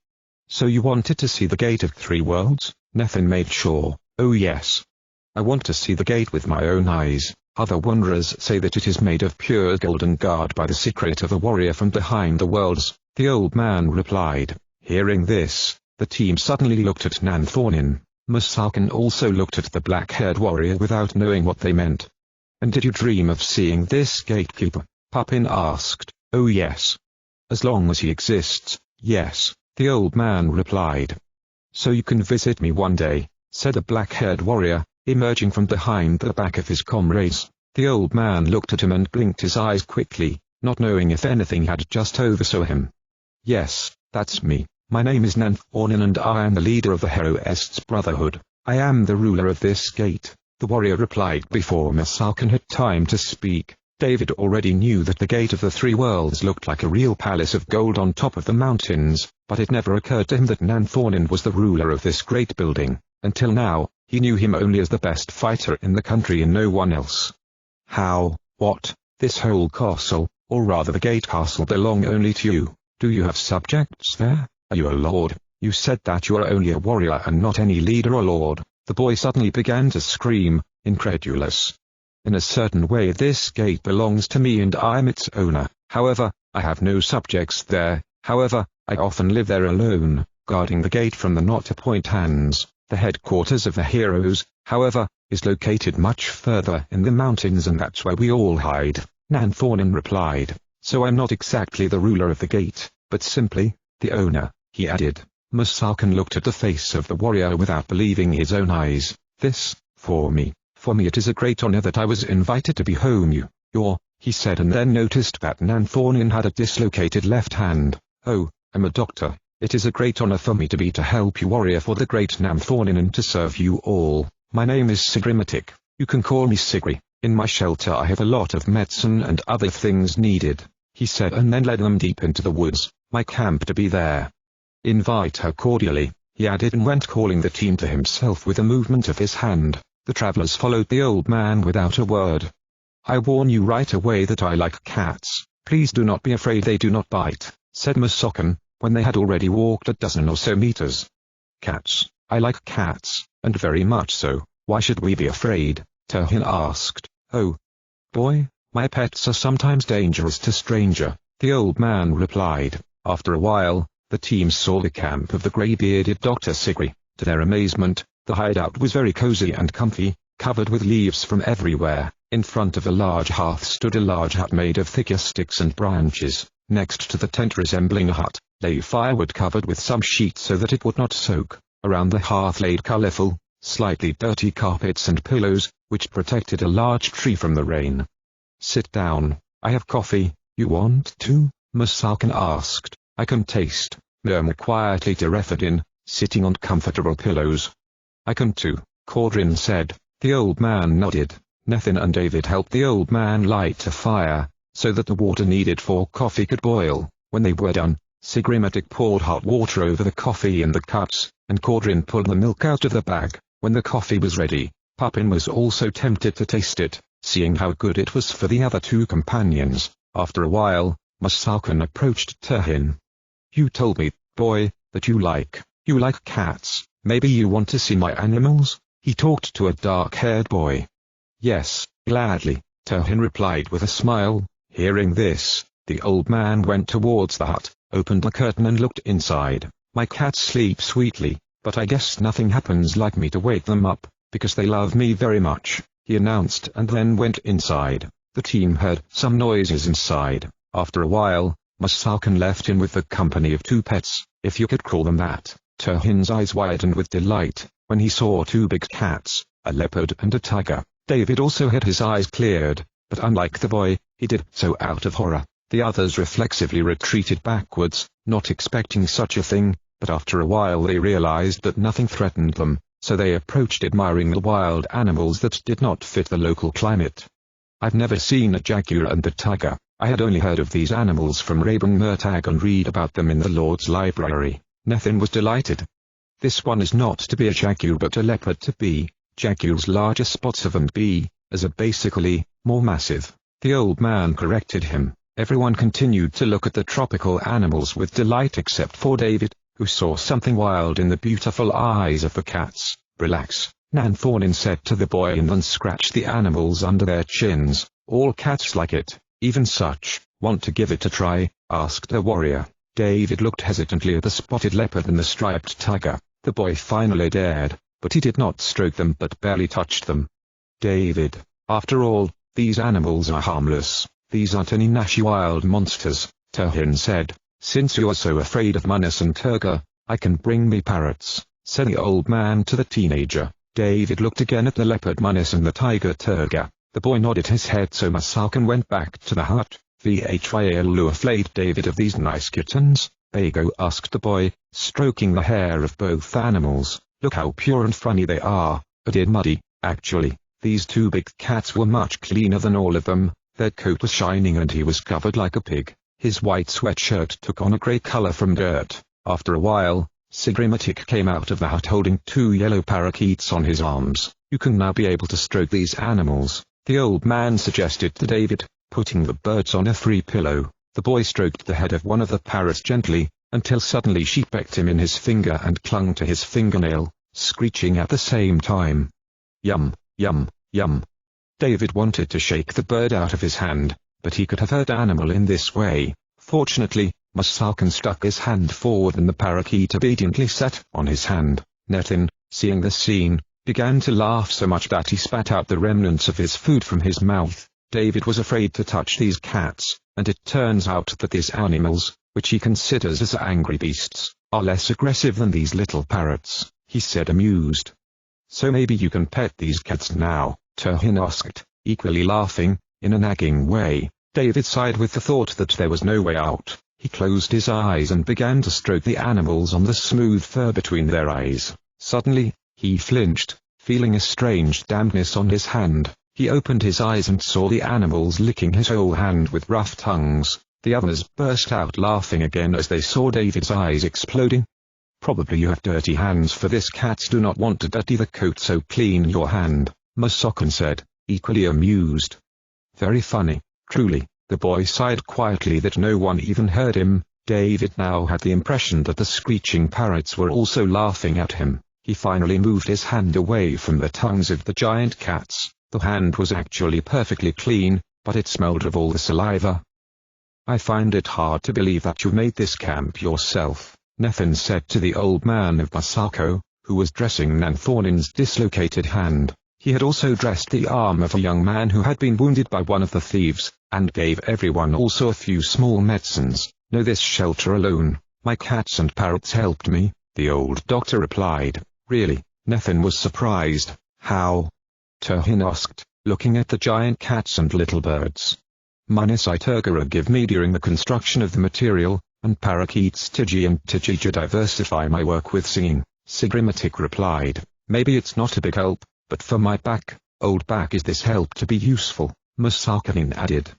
So you wanted to see the Gate of Three Worlds? Nathan made sure. Oh yes. I want to see the gate with my own eyes. Other wanderers say that it is made of pure gold and guarded by the secret of a warrior from behind the worlds, the old man replied. Hearing this, the team suddenly looked at Nanthaunian. Masakan also looked at the black-haired warrior without knowing what they meant. And did you dream of seeing this gatekeeper? Popin asked. Oh yes. As long as he exists, yes, the old man replied. So you can visit me one day, said the black-haired warrior, emerging from behind the back of his comrades. The old man looked at him and blinked his eyes quickly, not knowing if anything had just oversaw him. Yes, that's me. My name is Nanthaunian and I am the leader of the Heroists Brotherhood. I am the ruler of this gate, the warrior replied before Masakan had time to speak. David already knew that the Gate of the Three Worlds looked like a real palace of gold on top of the mountains, but it never occurred to him that Nanthaunian was the ruler of this great building. Until now, he knew him only as the best fighter in the country and no one else. How? What? This whole castle, or rather the gate castle, belong only to you? Do you have subjects there? Are you a lord? You said that you are only a warrior and not any leader or lord. The boy suddenly began to scream, incredulous. In a certain way this gate belongs to me and I am its owner. However, I have no subjects there. However, I often live there alone, guarding the gate from the not-to-point hands. The headquarters of the heroes, however, is located much further in the mountains and that's where we all hide. Nanthaunian replied. So I'm not exactly the ruler of the gate, but simply, the owner, he added. Masakan looked at the face of the warrior without believing his own eyes. This, for me it is a great honor that I was invited to be home he said and then noticed that Nanthaunian had a dislocated left hand. Oh, I'm a doctor. It is a great honor for me to help you warrior for the great Nanthaunian and to serve you all. My name is Sigrimatic. You can call me Sigri. In my shelter I have a lot of medicine and other things needed, he said and then led them deep into the woods, my camp to be there. Invite her cordially, he added and went calling the team to himself with a movement of his hand. The travelers followed the old man without a word. I warn you right away that I like cats. Please do not be afraid, they do not bite, said Masakan, when they had already walked a dozen or so meters. Cats, I like cats, and very much so. Why should we be afraid? Terhin asked. Oh, boy, my pets are sometimes dangerous to stranger. the old man replied. After a while, the team saw the camp of the grey-bearded Dr. Sigri. To their amazement, the hideout was very cozy and comfy, covered with leaves from everywhere. In front of a large hearth stood a large hut made of thicker sticks and branches. Next to the tent, resembling a hut, lay firewood covered with some sheets so that it would not soak. Around the hearth laid colorful, slightly dirty carpets and pillows, which protected a large tree from the rain. "Sit down, I have coffee, you want to?" Masalkin asked. "I can taste," murmured quietly to Refedin, sitting on comfortable pillows. "I can too," Cordrin said. The old man nodded. Nathan and David helped the old man light a fire, so that the water needed for coffee could boil. When they were done, Sigrimatic poured hot water over the coffee in the cups, and Cordrin pulled the milk out of the bag. When the coffee was ready, Pupin was also tempted to taste it, seeing how good it was for the other two companions. After a while, Masalkin approached Turhin. "You told me, boy, that you like cats. Maybe you want to see my animals?" He talked to a dark-haired boy. "Yes, gladly," Turhin replied with a smile. Hearing this, the old man went towards the hut, opened the curtain and looked inside. "My cats sleep sweetly, but I guess nothing happens like me to wake them up, because they love me very much," he announced, and then went inside. The team heard some noises inside. After a while, Masalkin left him with the company of two pets, if you could call them that. Turhin's eyes widened with delight when he saw two big cats, a leopard and a tiger. David also had his eyes cleared, but unlike the boy, he did so out of horror. The others reflexively retreated backwards, not expecting such a thing, but after a while they realized that nothing threatened them, so they approached admiring the wild animals that did not fit the local climate. "I've never seen a jaguar and a tiger. I had only heard of these animals from Rabban Murtag and read about them in the Lord's library." Nathan was delighted. "This one is not to be a jaguar but a leopard to be. Jaguars larger spots of them be, as are basically, more massive." The old man corrected him. Everyone continued to look at the tropical animals with delight except for David, who saw something wild in the beautiful eyes of the cats. "Relax," Nanthornin said to the boy, and then scratched the animals under their chins. "All cats like it, even such." "Want to give it a try?" asked the warrior. David looked hesitantly at the spotted leopard and the striped tiger. The boy finally dared, but he did not stroke them but barely touched them. "David, after all, these animals are harmless. These aren't any nasty wild monsters," Turhin said. "Since you are so afraid of Munus and Turga, I can bring me parrots," said the old man to the teenager. David looked again at the leopard Munus and the tiger Turga. The boy nodded his head, so Masalkin went back to the hut. "Vhylu afraid, David, of these nice kittens?" Bago asked the boy, stroking the hair of both animals. "Look how pure and funny they are," added Muddy. Actually, these two big cats were much cleaner than all of them. Their coat was shining and he was covered like a pig. His white sweatshirt took on a grey color from dirt. After a while, Sigrimatic came out of the hut holding two yellow parakeets on his arms. "You can now be able to stroke these animals," the old man suggested to David, putting the birds on a three-pillow. The boy stroked the head of one of the parrots gently, until suddenly she pecked him in his finger and clung to his fingernail, screeching at the same time. "Yum, yum, yum." David wanted to shake the bird out of his hand, but he could have hurt the animal in this way. Fortunately, Masalkin stuck his hand forward and the parakeet obediently sat on his hand. Nathan, seeing the scene, began to laugh so much that he spat out the remnants of his food from his mouth. David was afraid to touch these cats, and it turns out that these animals, which he considers as angry beasts, are less aggressive than these little parrots, he said, amused. "So maybe you can pet these cats now?" Turhin asked, equally laughing, in a nagging way. David sighed with the thought that there was no way out. He closed his eyes and began to stroke the animals on the smooth fur between their eyes. Suddenly, he flinched, feeling a strange dampness on his hand. He opened his eyes and saw the animals licking his whole hand with rough tongues. The others burst out laughing again as they saw David's eyes exploding. "Probably you have dirty hands, for this cats do not want to dirty the coat, so clean your hand," Masalkin said, equally amused. "Very funny, truly." The boy sighed quietly that no one even heard him. David now had the impression that the screeching parrots were also laughing at him. He finally moved his hand away from the tongues of the giant cats. The hand was actually perfectly clean, but it smelled of all the saliva. I find it hard to believe that you made this camp yourself, Nathan said to the old man of Masako, who was dressing Nanthonin's dislocated hand. He had also dressed the arm of a young man who had been wounded by one of the thieves, and gave everyone also a few small medicines. No, this shelter alone. My cats and parrots helped me, the old doctor replied. Really? Nathan was surprised. How? Turhin asked, looking at the giant cats and little birds. Minus Turgara give me during the construction of the material, and parakeets Tiji and Tijija diversify my work with singing, Sigrimatic replied. Maybe it's not a big help, but for my back, old back is this help to be useful, Masakanin added.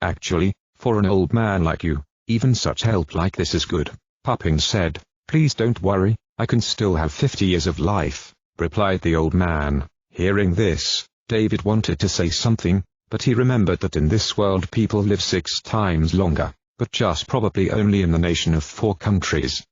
Actually, for an old man like you, even such help like this is good, Papin said. Please don't worry, I can still have 50 years of life, replied the old man. Hearing this, David wanted to say something, but he remembered that in this world people live 6 times longer, but just probably only in the nation of 4 countries.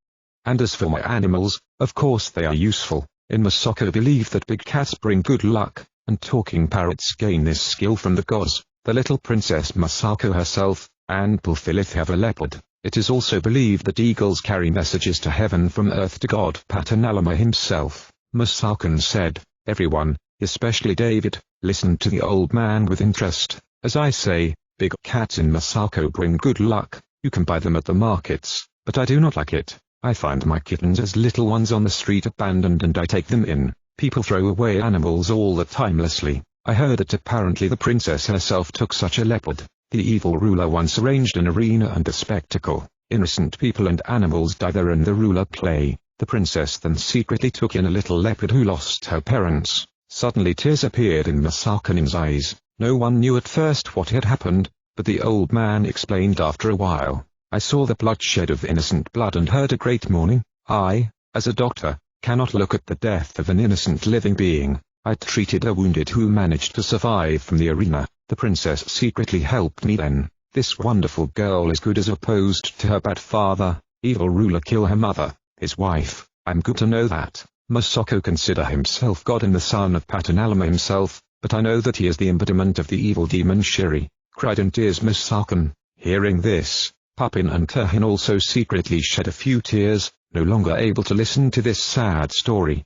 And as for my animals, of course they are useful. In Masako believe that big cats bring good luck, and talking parrots gain this skill from the gods. The little princess Masako herself, and Pulphilith have a leopard. It is also believed that eagles carry messages to heaven from earth to God Patanalama himself. Masakan said. Everyone, especially David, listened to the old man with interest. As I say, big cats in Masako bring good luck. You can buy them at the markets, but I do not like it. I find my kittens as little ones on the street abandoned and I take them in. People throw away animals all the timelessly. I heard that apparently the princess herself took such a leopard. The evil ruler once arranged an arena and a spectacle. Innocent people and animals die there and the ruler play. The princess then secretly took in a little leopard who lost her parents. Suddenly tears appeared in Masakanin's eyes. No one knew at first what had happened, but the old man explained after a while. I saw the bloodshed of innocent blood and heard a great mourning. I, as a doctor, cannot look at the death of an innocent living being. I treated a wounded who managed to survive from the arena. The princess secretly helped me then. This wonderful girl is good as opposed to her bad father. Evil ruler kill her mother, his wife. I'm good to know that. Masako consider himself God and the son of Patanalama himself, but I know that he is the embodiment of the evil demon Shiri, cried in tears Masakan. Hearing this, Papin and Turhin also secretly shed a few tears, no longer able to listen to this sad story.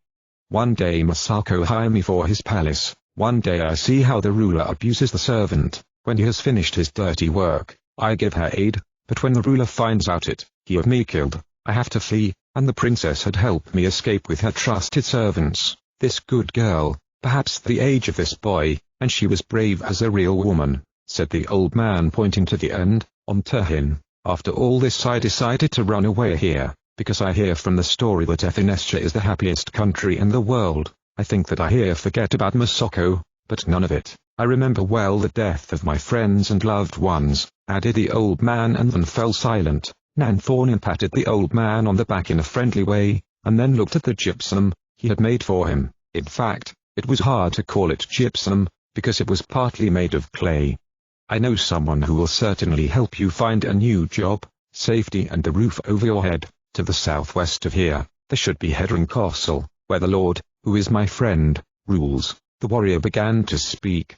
One day Masako hired me for his palace. One day I see how the ruler abuses the servant. When he has finished his dirty work, I give her aid, but when the ruler finds out it, he have me killed. I have to flee, and the princess had helped me escape with her trusted servants. This good girl, perhaps the age of this boy, and she was brave as a real woman, said the old man pointing to the end, on Turhin. After all this I decided to run away here, because I hear from the story that Ethinestia is the happiest country in the world. I think that I here forget about Masako, but none of it. I remember well the death of my friends and loved ones, added the old man, and then fell silent. Nanthonin patted the old man on the back in a friendly way, and then looked at the gypsum he had made for him. In fact, it was hard to call it gypsum, because it was partly made of clay. I know someone who will certainly help you find a new job, safety and the roof over your head. To the southwest of here, there should be Hedron Castle, where the Lord, who is my friend, rules. The warrior began to speak.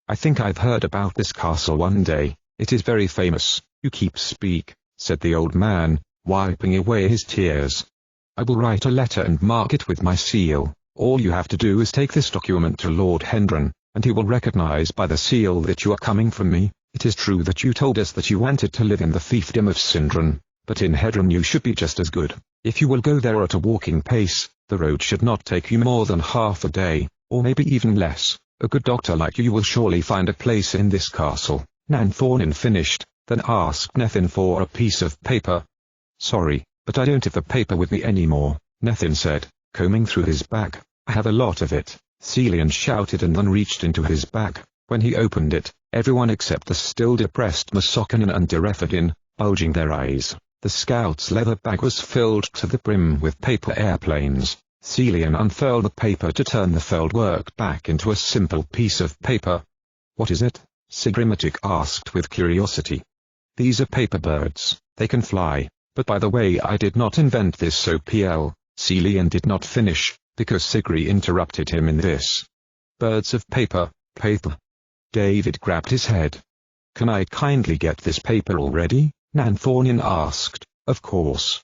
I think I've heard about this castle one day. It is very famous. You keep speak, said the old man, wiping away his tears. I will write a letter and mark it with my seal. All you have to do is take this document to Lord Hendron, and he will recognize by the seal that you are coming from me. It is true that you told us that you wanted to live in the fiefdom of Sindron, but in Hedron you should be just as good. If you will go there at a walking pace, the road should not take you more than half a day, or maybe even less. A good doctor like you will surely find a place in this castle. Nanthonin finished, then asked Nathan for a piece of paper. Sorry, but I don't have the paper with me anymore, Nathan said, combing through his bag. I have a lot of it. Celian shouted and then reached into his bag. When he opened it, everyone except the still depressed Masakan and Derefadin, bulging their eyes. The scout's leather bag was filled to the brim with paper airplanes. Celian unfurled the paper to turn the furled work back into a simple piece of paper. What is it? Sigrimatic asked with curiosity. These are paper birds. They can fly. But by the way, I did not invent this, so Celian did not finish, because Sigri interrupted him in this. Birds of paper, paper. David grabbed his head. "Can I kindly get this paper already?" Nanthornian asked. "Of course."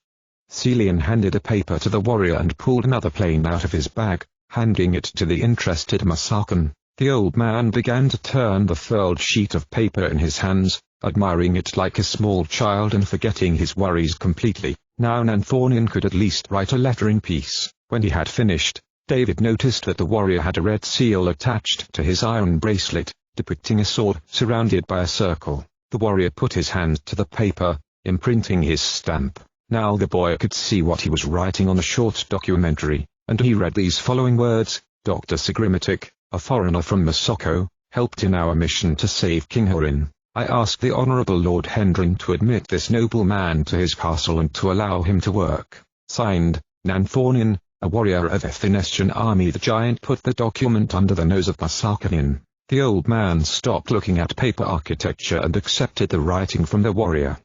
Celian handed a paper to the warrior and pulled another plane out of his bag, handing it to the interested Masakan. The old man began to turn the furled sheet of paper in his hands, admiring it like a small child and forgetting his worries completely. Now Nanthornian could at least write a letter in peace. When he had finished, David noticed that the warrior had a red seal attached to his iron bracelet, depicting a sword surrounded by a circle. The warrior put his hand to the paper, imprinting his stamp. Now the boy could see what he was writing on a short documentary, and he read these following words: "Dr. Sigrimatic, a foreigner from Masoko, helped in our mission to save King Hurin. I ask the Honorable Lord Hendron to admit this noble man to his castle and to allow him to work. Signed, Nanthornian, a warrior of Ethinestian army." The giant put the document under the nose of Masakanin. The old man stopped looking at paper architecture and accepted the writing from the warrior.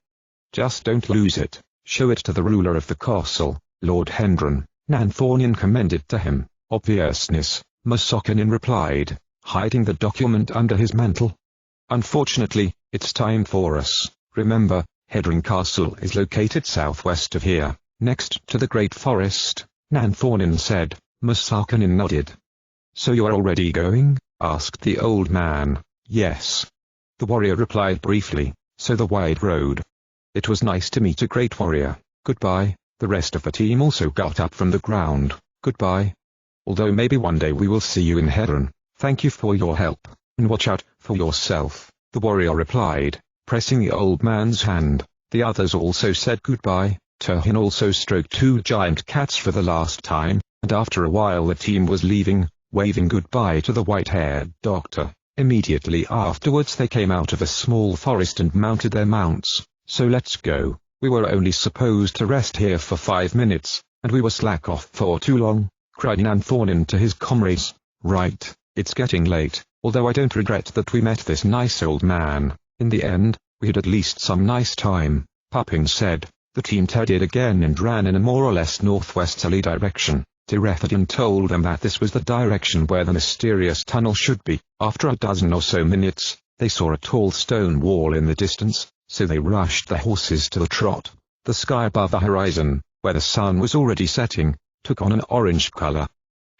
"Just don't lose it. Show it to the ruler of the castle, Lord Hendron," Nanthornian commended to him. "Obviousness," Masakanin replied, hiding the document under his mantle. "Unfortunately, it's time for us. Remember, Hedron Castle is located southwest of here, next to the Great Forest," Nanthornian said. Masakanin nodded. "So you are already going?" asked the old man. "Yes." The warrior replied briefly. "So the wide road. It was nice to meet a great warrior. Goodbye." The rest of the team also got up from the ground. "Goodbye. Although maybe one day we will see you in Hedron. Thank you for your help, and watch out for yourself," the warrior replied, pressing the old man's hand. The others also said goodbye. Turhin also stroked two giant cats for the last time, and after a while the team was leaving, waving goodbye to the white-haired doctor. Immediately afterwards they came out of a small forest and mounted their mounts. "So let's go. We were only supposed to rest here for 5 minutes, and we were slack off for too long," cried Nanthornian to his comrades. "Right, it's getting late, although I don't regret that we met this nice old man. In the end, we had at least some nice time," Pupin said. The team tedded again and ran in a more or less northwesterly direction. Tirethidin told them that this was the direction where the mysterious tunnel should be. After a dozen or so minutes, they saw a tall stone wall in the distance, so they rushed their horses to the trot. The sky above the horizon, where the sun was already setting, took on an orange color.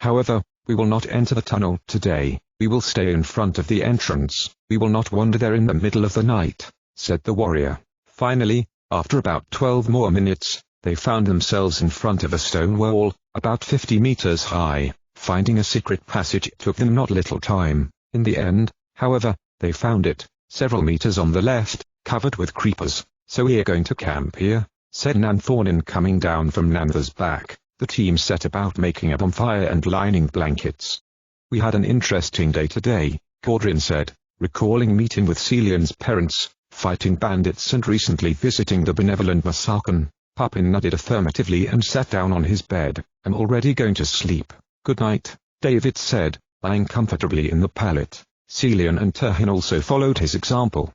"However, we will not enter the tunnel today. We will stay in front of the entrance. We will not wander there in the middle of the night," said the warrior. Finally, after about 12 more minutes, they found themselves in front of a stone wall, about 50 meters high. Finding a secret passage took them not little time. In the end, however, they found it, several meters on the left, covered with creepers. "So we're going to camp here," said Nanthornian coming down from Nantha's back. The team set about making a bonfire and lining blankets. "We had an interesting day today," Caudrin said, recalling meeting with Celian's parents, fighting bandits and recently visiting the benevolent Masakan. Pupin nodded affirmatively and sat down on his bed. "I'm already going to sleep. Good night," David said, lying comfortably in the pallet. Celian and Turhin also followed his example.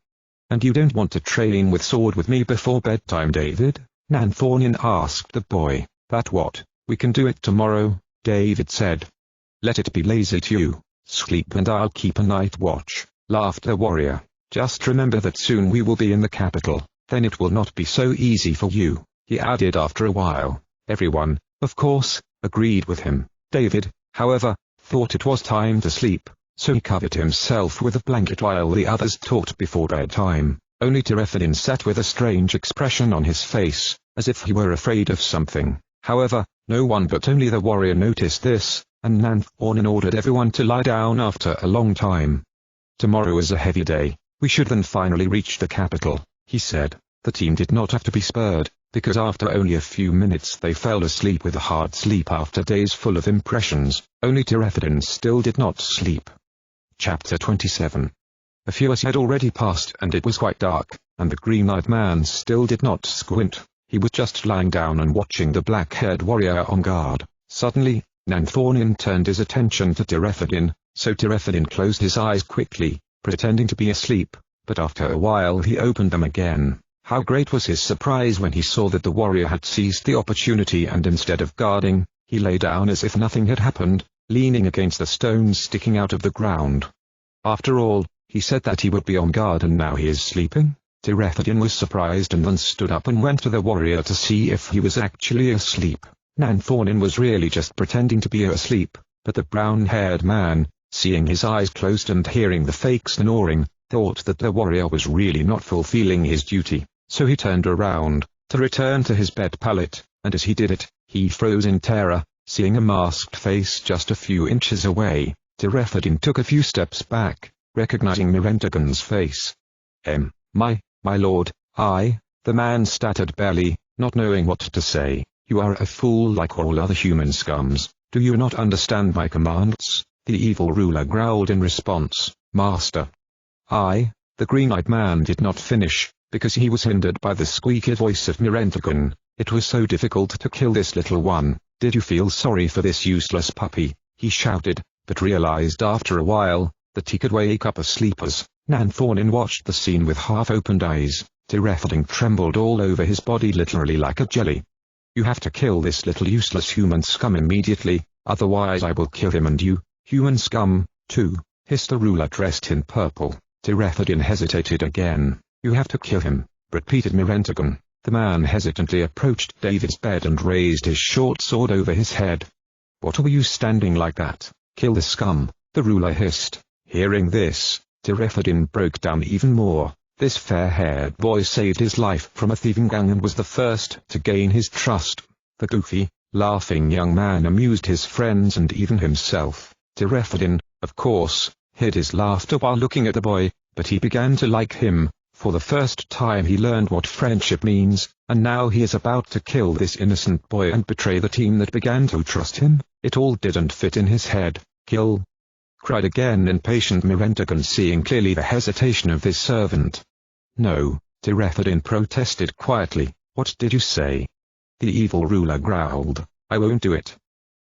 "And you don't want to train with sword with me before bedtime, David?" Nanthornian asked the boy. "That what? We can do it tomorrow," David said. "Let it be lazy TWOU. Sleep and I'll keep a night watch," laughed the warrior. "Just remember that soon we will be in the capital, then it will not be so easy for you," he added after a while. Everyone, of course, agreed with him. David, however, thought it was time to sleep, so he covered himself with a blanket while the others talked before bedtime. Only Tirethidin sat with a strange expression on his face, as if he were afraid of something. However, no one but only the warrior noticed this, and Nanthornian ordered everyone to lie down after a long time. "Tomorrow is a heavy day. We should then finally reach the capital," he said. The team did not have to be spurred, because after only a few minutes they fell asleep with a hard sleep after days full of impressions. Only Tirethidin still did not sleep. Chapter 27. A few hours had already passed and it was quite dark, and the green-eyed man still did not squint. He was just lying down and watching the black-haired warrior on guard. Suddenly, Nanthornian turned his attention to Tirethidin, so Tirethidin closed his eyes quickly, pretending to be asleep, but after a while he opened them again. How great was his surprise when he saw that the warrior had seized the opportunity and instead of guarding, he lay down as if nothing had happened, leaning against the stones sticking out of the ground. After all, He said that he would be on guard and now he is sleeping? Tirethadin was surprised and then stood up and went to the warrior to see if he was actually asleep. Nanthonin was really just pretending to be asleep, but the brown-haired man, seeing his eyes closed and hearing the fake snoring, thought that the warrior was really not fulfilling his duty, so he turned around, to return to his bed pallet, and as he did it, he froze in terror, seeing a masked face just a few inches away. Tirethadin took a few steps back, recognizing Mirendagon's face. My lord, the man stuttered barely, not knowing what to say. You are a fool like all other human scums. Do you not understand my commands? The evil ruler growled in response. Master. The green-eyed man did not finish, because he was hindered by the squeaky voice of Mirendagon. It was so difficult to kill this little one. Did you feel sorry for this useless puppy? He shouted, but realized after a while, that he could wake up sleepers. Nanthonin watched the scene with half-opened eyes. Tirethadin trembled all over his body literally like a jelly. You have to kill this little useless human scum immediately, otherwise I will kill him and you, human scum, too, hissed the ruler dressed in purple. Tirethadin hesitated again. You have to kill him, repeated Mirendagon. The man hesitantly approached David's bed and raised his short sword over his head. What are you standing like that? Kill the scum, the ruler hissed. Hearing this, Tirethadin broke down even more. This fair-haired boy saved his life from a thieving gang and was the first to gain his trust. The goofy, laughing young man amused his friends and even himself. Tirethadin, of course, hid his laughter while looking at the boy, but he began to like him. For the first time he learned what friendship means, and now he is about to kill this innocent boy and betray the team that began to trust him. It all didn't fit in his head. Kill! Cried again impatient Mirendagon, seeing clearly the hesitation of his servant. No, Tirethadin protested quietly. What did you say? The evil ruler growled. I won't do it.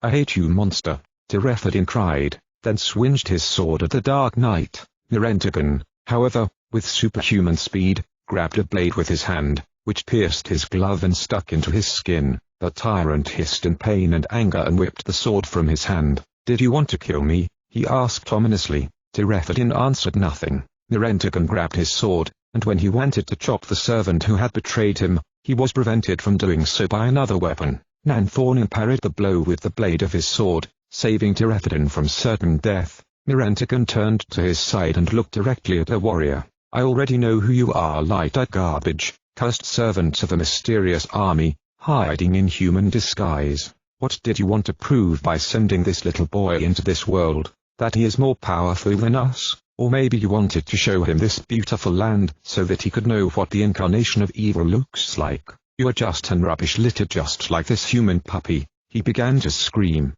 I hate you, monster, Tirethadin cried, then swinged his sword at the Dark Knight. Mirendagon, however, with superhuman speed, grabbed a blade with his hand, which pierced his glove and stuck into his skin. The tyrant hissed in pain and anger and whipped the sword from his hand. Did you want to kill me? He asked ominously. Tirethadin answered nothing. Mirendagon grabbed his sword, and when he wanted to chop the servant who had betrayed him, he was prevented from doing so by another weapon. Nanthonin parried the blow with the blade of his sword, saving Tirethadin from certain death. Mirendagon turned to his side and looked directly at the warrior. I already know who you are, light-eyed garbage, cursed servants of a mysterious army, hiding in human disguise. What did you want to prove by sending this little boy into this world? That he is more powerful than us? Or maybe you wanted to show him this beautiful land so that he could know what the incarnation of evil looks like. You are just and rubbish littered just like this human puppy. He began to scream.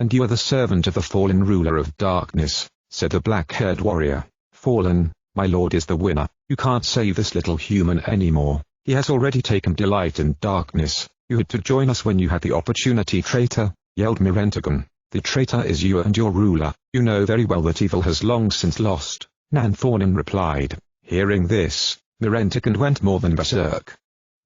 And you are the servant of the fallen ruler of darkness, said the black-haired warrior. Fallen, my lord is the winner. You can't save this little human anymore. He has already taken delight in darkness. You had to join us when you had the opportunity, traitor, yelled Mirendagon. The traitor is you and your ruler. You know very well that evil has long since lost, Nanthonin replied. Hearing this, Mirendagon went more than berserk.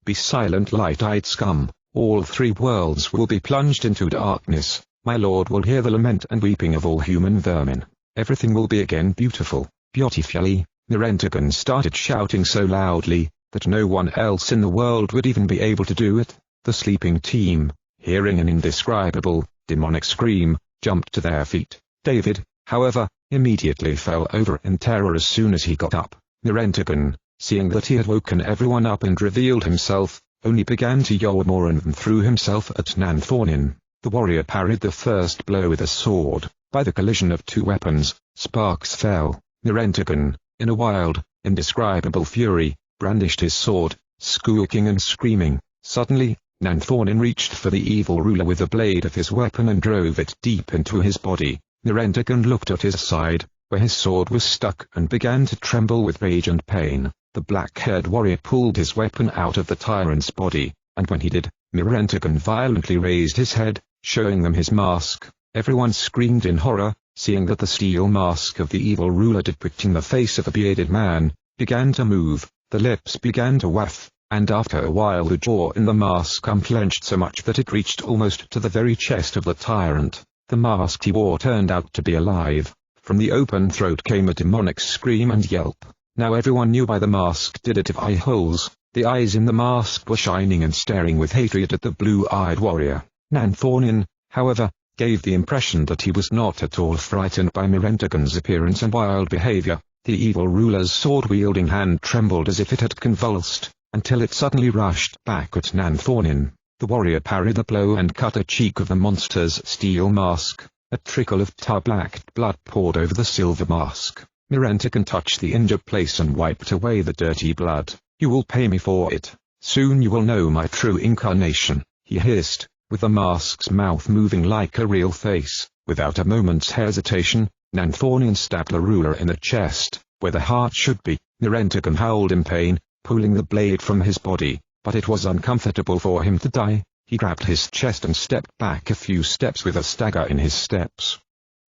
Be silent, light-eyed scum. All three worlds will be plunged into darkness. My lord will hear the lament and weeping of all human vermin. Everything will be again beautiful, beautifully. Mirendagon started shouting so loudly, that no one else in the world would even be able to do it. The sleeping team, hearing an indescribable, demonic scream, jumped to their feet. David, however, immediately fell over in terror as soon as he got up. Mirendagon, seeing that he had woken everyone up and revealed himself, only began to yell more and threw himself at Nanthonin. The warrior parried the first blow with a sword. By the collision of two weapons, sparks fell. Mirendagon, in a wild, indescribable fury, brandished his sword, squeaking and screaming. Suddenly, Nanthonin reached for the evil ruler with the blade of his weapon and drove it deep into his body. Mirendagon looked at his side, where his sword was stuck, and began to tremble with rage and pain. The black-haired warrior pulled his weapon out of the tyrant's body, and when he did, Mirendagon violently raised his head, showing them his mask. Everyone screamed in horror, seeing that the steel mask of the evil ruler depicting the face of a bearded man, began to move. The lips began to waft, and after a while the jaw in the mask unclenched so much that it reached almost to the very chest of the tyrant. The mask he wore turned out to be alive, From the open throat came a demonic scream and yelp. Now everyone knew why the mask did it. If eye holes, the eyes in the mask were shining and staring with hatred at the blue-eyed warrior. Nanthornian, however, gave the impression that he was not at all frightened by Mirendagon's appearance and wild behavior. The evil ruler's sword-wielding hand trembled as if it had convulsed, until it suddenly rushed back at Nanthornian. The warrior parried the blow and cut a cheek of the monster's steel mask. A trickle of tar-black blood poured over the silver mask. Mirendagon touched the injured place and wiped away the dirty blood. "You will pay me for it. Soon you will know my true incarnation," he hissed, with the mask's mouth moving like a real face. Without a moment's hesitation, Nanthornian stabbed the ruler in the chest, where the heart should be. Mirendagon howled in pain, pulling the blade from his body, but it was uncomfortable for him to die. He grabbed his chest and stepped back a few steps with a stagger in his steps.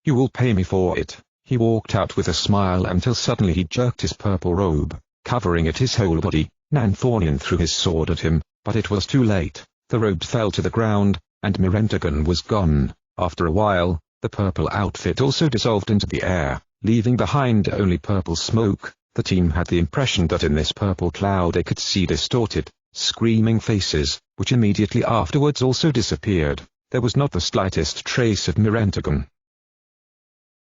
"You will pay me for it." He walked out with a smile until suddenly he jerked his purple robe, covering it his whole body. Nanthornian threw his sword at him, but it was too late. The robe fell to the ground, and Mirendagon was gone. After a while, the purple outfit also dissolved into the air, leaving behind only purple smoke. The team had the impression that in this purple cloud they could see distorted, screaming faces, which immediately afterwards also disappeared. There was not the slightest trace of Mirendagon.